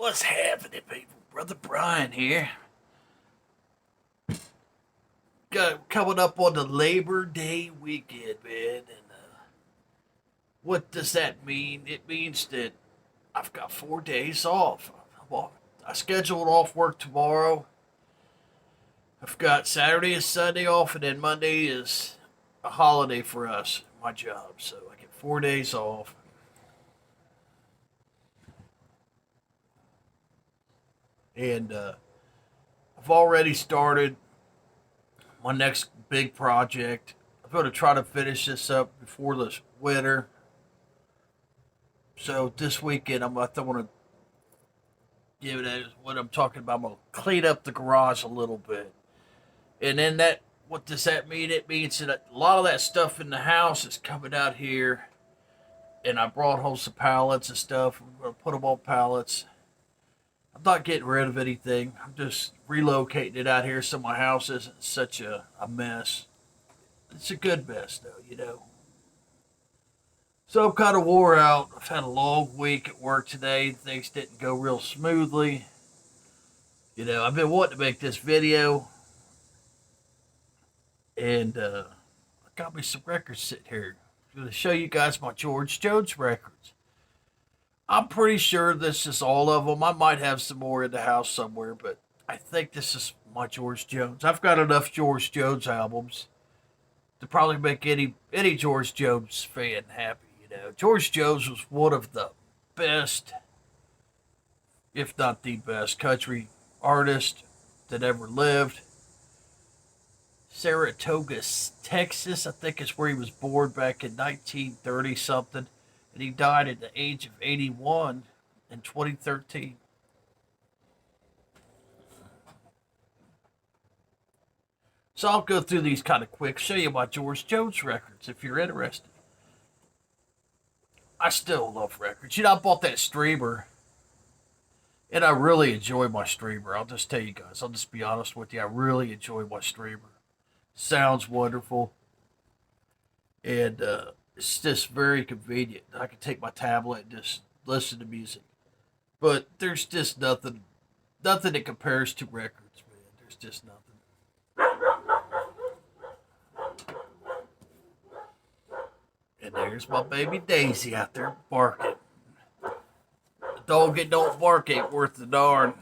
What's happening, people? Brother Brian here. Coming up on the Labor Day weekend, man. And what does that mean? It means that I've got 4 days off. Well, I scheduled off work tomorrow. I've got Saturday and Sunday off, and then Monday is a holiday for us, my job. So I get 4 days off. And I've already started my next big project. I'm going to try to finish this up before the winter. So this weekend, I want to give it what I'm talking about. I'm going to clean up the garage a little bit. And then what does that mean? It means that a lot of that stuff in the house is coming out here. And I brought home some pallets and stuff. I'm going to put them on pallets. I'm not getting rid of anything. I'm just relocating it out here so my house isn't such a mess. It's a good mess, though. So I'm kind of wore out. I've had a long week at work today. Things didn't go real smoothly. I've been wanting to make this video, and I got me some records sitting here. I'm going to show you guys my George Jones records. I'm pretty sure this is all of them. I might have some more in the house somewhere, but I think this is my George Jones. I've got enough George Jones albums to probably make any George Jones fan happy. George Jones was one of the best, if not the best, country artist that ever lived. Saratoga, Texas, I think is where he was born back in 1930 something, and he died at the age of 81 in 2013. So I'll go through these kind of quick, show you my George Jones records if you're interested. I still love records. I bought that streamer, and I really enjoy my streamer. I'll just tell you guys. I'll just be honest with you. I really enjoy my streamer. Sounds wonderful, and it's just very convenient. I can take my tablet and just listen to music. But there's just nothing that compares to records, man. There's just nothing. And there's my baby Daisy out there barking. The dog that don't bark ain't worth the darn.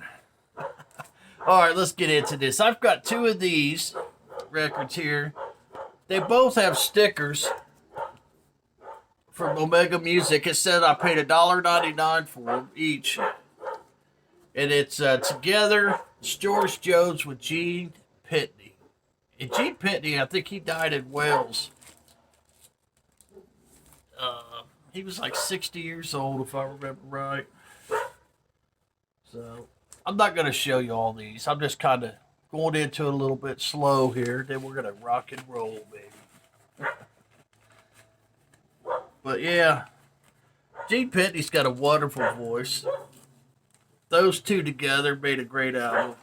All right, let's get into this. I've got two of these records here. They both have stickers from Omega Music. It said I paid $1.99 for them each. And it's Together. It's George Jones with Gene Pitney. And Gene Pitney, I think he died in Wales. He was like 60 years old, if I remember right. So, I'm not going to show you all these. I'm just kind of going into it a little bit slow here. Then we're going to rock and roll, baby. But yeah, Gene Pitney's got a wonderful voice. Those two together made a great album.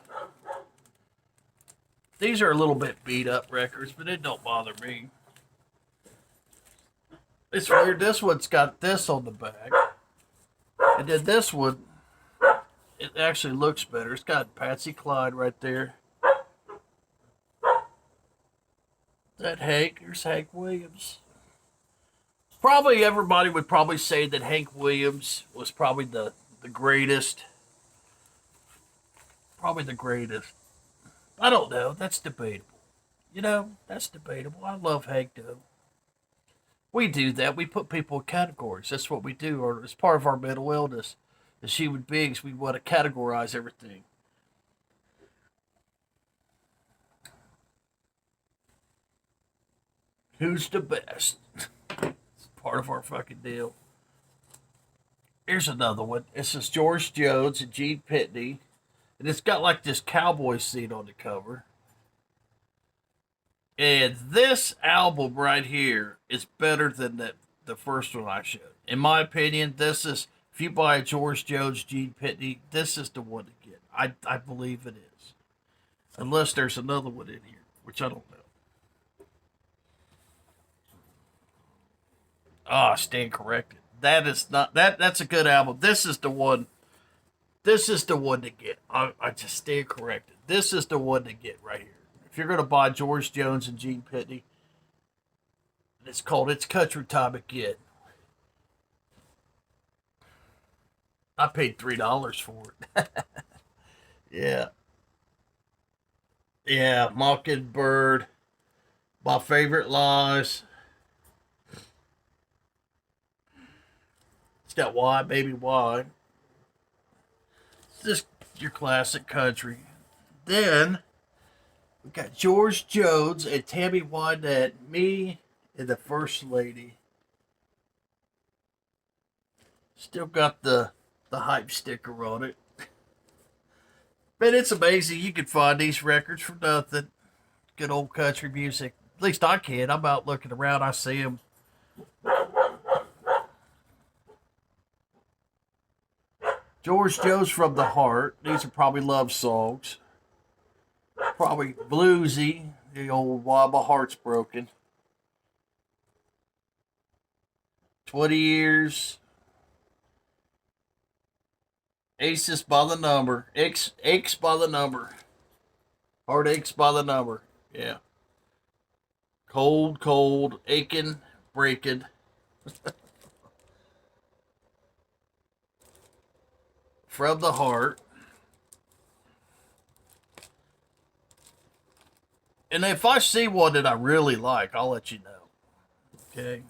These are a little bit beat up records, but it don't bother me. It's weird. This one's got this on the back. And then this one, it actually looks better. It's got Patsy Cline right there. That Hank, there's Hank Williams. Probably everybody would probably say that Hank Williams was probably the greatest. Probably the greatest. I don't know. That's debatable. That's debatable. I love Hank though. We do that. We put people in categories. That's what we do. Or it's part of our mental illness. As human beings, we want to categorize everything. Who's the best? It's part of our fucking deal. Here's another one. This is George Jones and Gene Pitney. And it's got like this cowboy scene on the cover. And this album right here is better than the first one I showed. In my opinion, if you buy a George Jones, Gene Pitney, this is the one to get. I believe it is. Unless there's another one in here, which I don't know. Ah, stand corrected. That is not that's a good album. This is the one This is the one to get. I just stand corrected. This is the one to get right here. If you're going to buy George Jones and Gene Pitney, it's called It's Country Time Again. I paid $3 for it. Yeah. Yeah, Mockingbird. My Favorite Lies. It's got Why, Baby, Why. It's just your classic country. Then we got George Jones and Tammy Wynette, Me and the First Lady. Still got the hype sticker on it. But it's amazing you can find these records for nothing. Good old country music. At least I can. I'm out looking around. I see them. George Jones from the Heart. These are probably love songs. Probably bluesy. The old Why My Heart's Broken. 20 Years. Aces by the Number. Aches by the Number. Heartaches by the Number. Yeah. Cold, cold, aching, breaking. From the Heart. And if I see one that I really like, I'll let you know. Okay?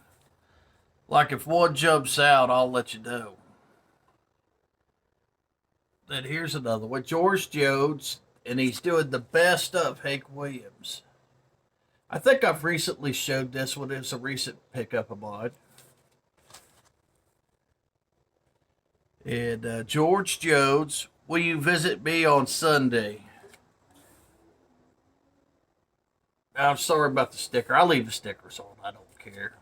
Like if one jumps out, I'll let you know. Then here's another one. George Jones, and he's doing the best of Hank Williams. I think I've recently showed this one. It's a recent pickup of mine. And George Jones, Will You Visit Me on Sunday? I'm sorry about the sticker. I'll leave the stickers on. I don't care.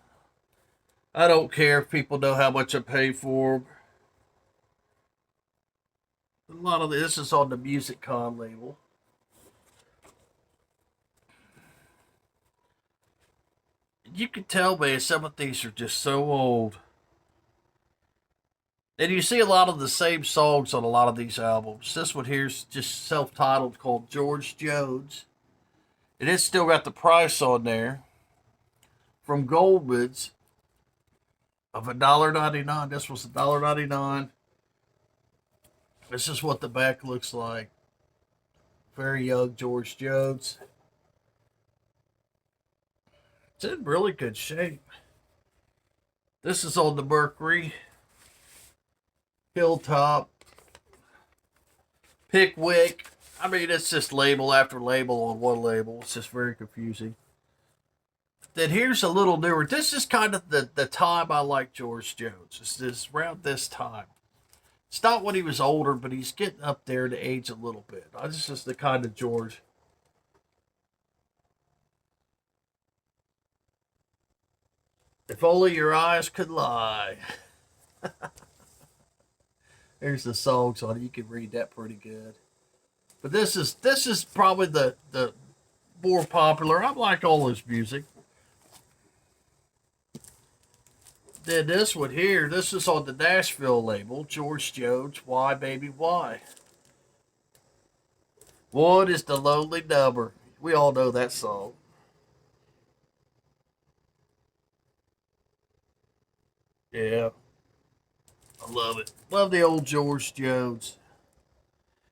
I don't care if people know how much I pay for them. A lot of this is on the Music Con label. You can tell, man, some of these are just so old. And you see a lot of the same songs on a lot of these albums. This one here's just self-titled, called George Jones. And it's still got the price on there from Goldman's of $1.99. This was $1.99. This is what the back looks like. Very young George Jones. It's in really good shape. This is on the Mercury. Hilltop. Pickwick. I mean, it's just label after label on one label. It's just very confusing. Then here's a little newer. This is kind of the time I like George Jones. It's this around this time. It's not when he was older, but he's getting up there to age a little bit. This is the kind of George. If only your eyes could lie. There's the songs on it. You can read that pretty good. But this is probably the more popular. I like all his music. Then this one here, this is on the Nashville label, George Jones, Why Baby Why. What is the lonely number? We all know that song. Yeah, I love it. Love the old George Jones.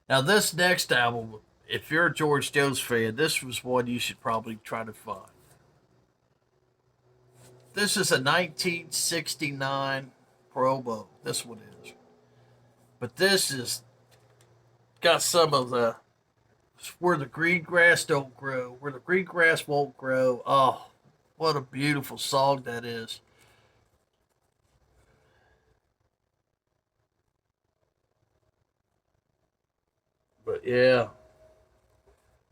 Now this next album, if you're a George Jones fan, this was one you should probably try to find. This is a 1969 promo. This one is. But this is got some of the Where the Green Grass Don't Grow, Where the Green Grass Won't Grow. Oh, what a beautiful song that is. But yeah,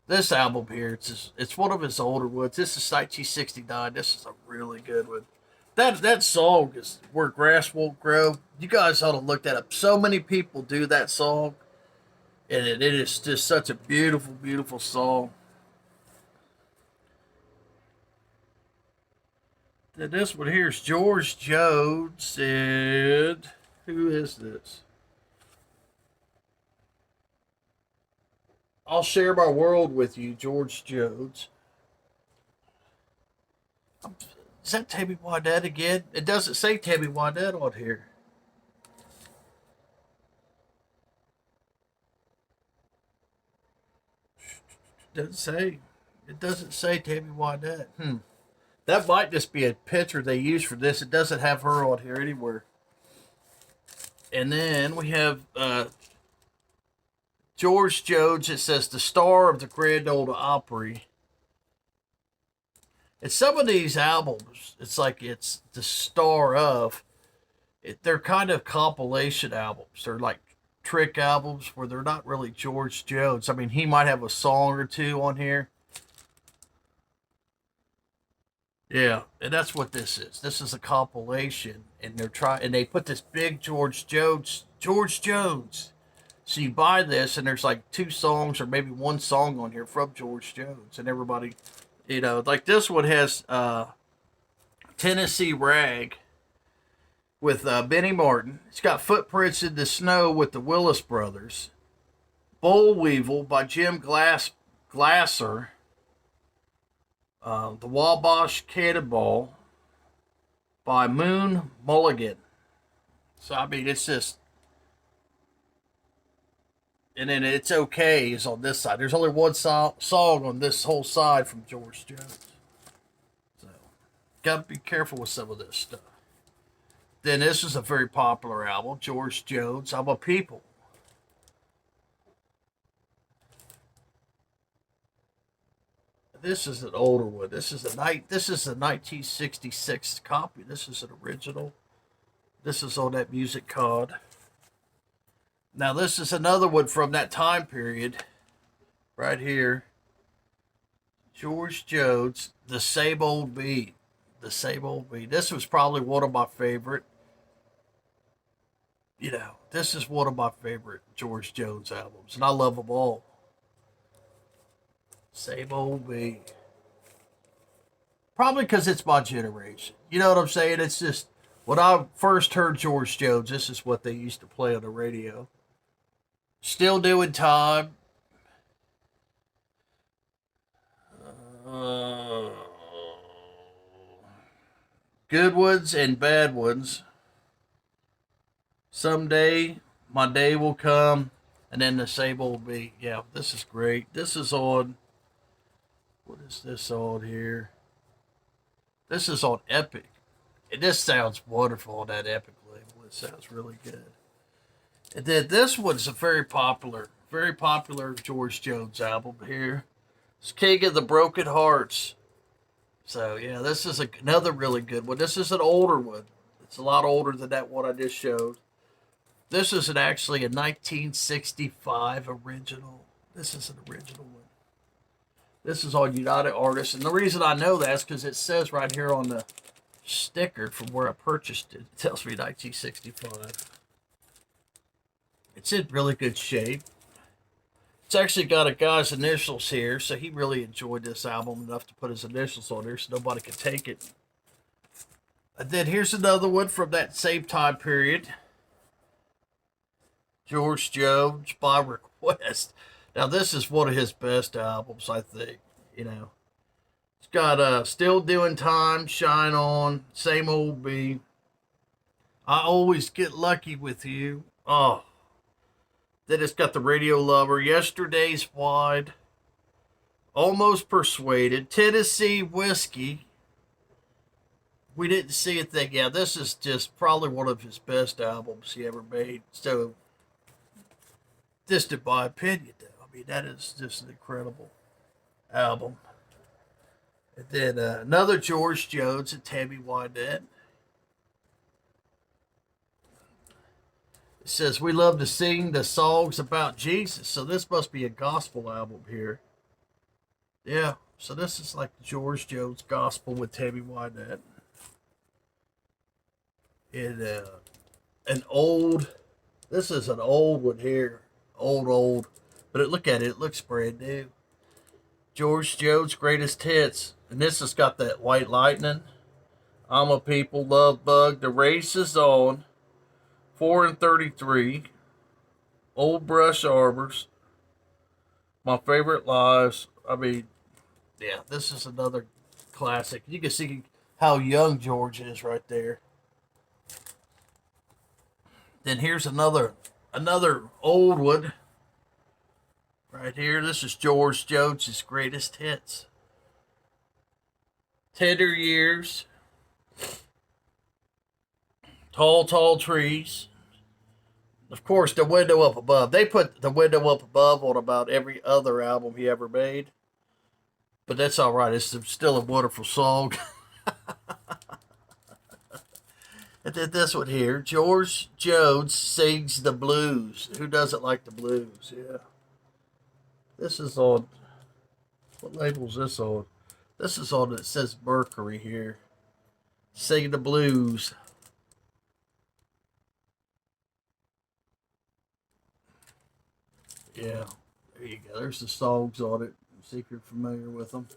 this album here, it's one of his older ones. This is 1969. This is a really good one. That song is Where Grass Won't Grow. You guys ought to look that up. So many people do that song, and it is just such a beautiful, beautiful song. Then this one here is George Jones, and who is this? I'll share my world with you, George Jones. Is that Tammy Wynette again? It doesn't say Tammy Wynette on here. Doesn't say. It doesn't say Tammy Wynette. That might just be a picture they use for this. It doesn't have her on here anywhere. And then we have George Jones. It says the star of the Grand Ole Opry. And some of these albums, it's like it's the star of. They're kind of compilation albums. They're like trick albums where they're not really George Jones. I mean, he might have a song or two on here. Yeah, and that's what this is. This is a compilation, and they put this big George Jones. So you buy this, and there's like two songs or maybe one song on here from George Jones, and everybody, like this one has Tennessee Rag with Benny Martin. It's got Footprints in the Snow with the Willis Brothers, Boll Weevil by Jim Glasser, the Wabash Cannonball by Moon Mulligan. So, I mean, it's just. And then It's Okay is on this side. There's only one song on this whole side from George Jones. So, gotta be careful with some of this stuff. Then this is a very popular album, George Jones, I'm a People. This is an older one. This is a 1966 copy. This is an original. This is on that music card. Now this is another one from that time period, right here. George Jones, The Same Old Beat. The Same Old Beat. This was probably one of my favorite. This is one of my favorite George Jones albums, and I love them all. Same Old Beat. Probably because it's my generation. You know what I'm saying? It's just, when I first heard George Jones, this is what they used to play on the radio. Still Doing Time. Good Ones and Bad Ones. Someday My Day Will Come. And then The Same Old Beat. Yeah, this is great. This is on. What is this on here? This is on Epic. And this sounds wonderful on that Epic label. It sounds really good. And then this one's a very popular George Jones album here. It's King of the Broken Hearts. So, yeah, this is another really good one. This is an older one. It's a lot older than that one I just showed. This is actually a 1965 original. This is an original one. This is on United Artists. And the reason I know that is because it says right here on the sticker from where I purchased it. It tells me 1965. It's in really good shape. It's actually got a guy's initials here, so he really enjoyed this album enough to put his initials on there so nobody could take it. And then here's another one from that same time period. George Jones, by Request. Now, this is one of his best albums, I think. It's got Still Doing Time, Shine On, Same Old Beat. I Always Get Lucky With You. Oh. Then it's got The Radio Lover, Yesterday's Wide, Almost Persuaded, Tennessee Whiskey. We Didn't See a Thing. Yeah, this is just probably one of his best albums he ever made. So, just in my opinion, though. I mean, that is just an incredible album. And then another George Jones and Tammy Wynette. It says, we love to sing the songs about Jesus. So this must be a gospel album here. Yeah, so this is like George Jones gospel with Tammy Wynette. And this is an old one here. Old. But look at it, it looks brand new. George Jones' Greatest Hits. And this has got that White Lightning, I'm a People, Love Bug, The Race Is On, 4 and 33, Old Brush Arbors, My favorite lives. I mean, yeah, this is another classic. You can see how young George is right there. Then here's another old one right here. This is George Jones' greatest hits. Tender Years, Tall, Tall Trees. Of course, The Window Up Above. They put The Window Up Above on about every other album he ever made. But that's all right. It's still a wonderful song. And then this one here, George Jones Sings the Blues. Who doesn't like the blues? Yeah. This is on, what label is this on? This is on, it says Mercury here. Singing the Blues. Yeah. There you go. There's the songs on it. See if you're familiar with them.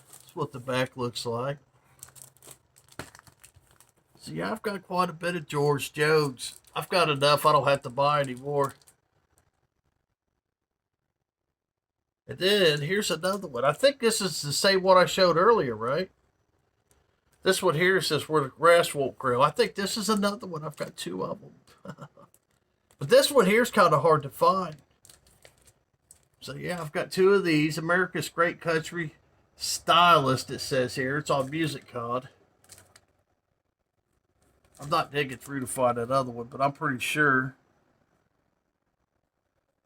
That's what the back looks like. See, I've got quite a bit of George Jones. I've got enough. I don't have to buy anymore. And then here's another one. I think this is the same one I showed earlier, right? This one here says Where the Grass Won't Grow. I think this is another one. I've got two of them. But this one here is kind of hard to find. So yeah, I've got two of these. America's Great Country Stylist, it says here. It's on Music Cod. I'm not digging through to find that other one, but I'm pretty sure.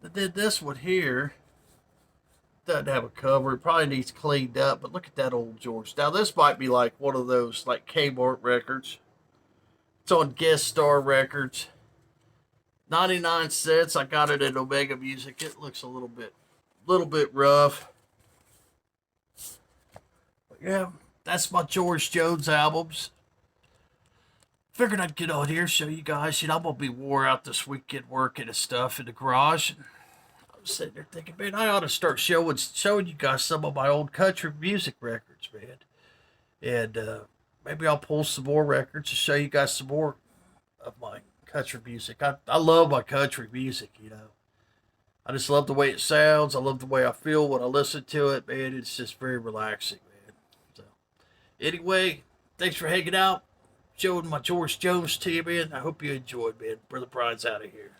I did this one here. Doesn't have a cover. It probably needs cleaned up, but look at that old George. Now this might be like one of those like Kmart records. It's on Guest Star Records. 99 cents. I got it at Omega Music. It looks a little bit rough. But yeah, that's my George Jones albums. Figured I'd get on here, show you guys. I'm gonna be wore out this weekend working and stuff in the garage. I was sitting there thinking, man, I ought to start showing you guys some of my old country music records, man. And maybe I'll pull some more records to show you guys some more of my country music. I love my country music. I just love the way it sounds. I love the way I feel when I listen to it, man. It's just very relaxing, man. So, anyway, thanks for hanging out, showing my George Jones to you, man. I hope you enjoyed, man. Brother Brian's out of here.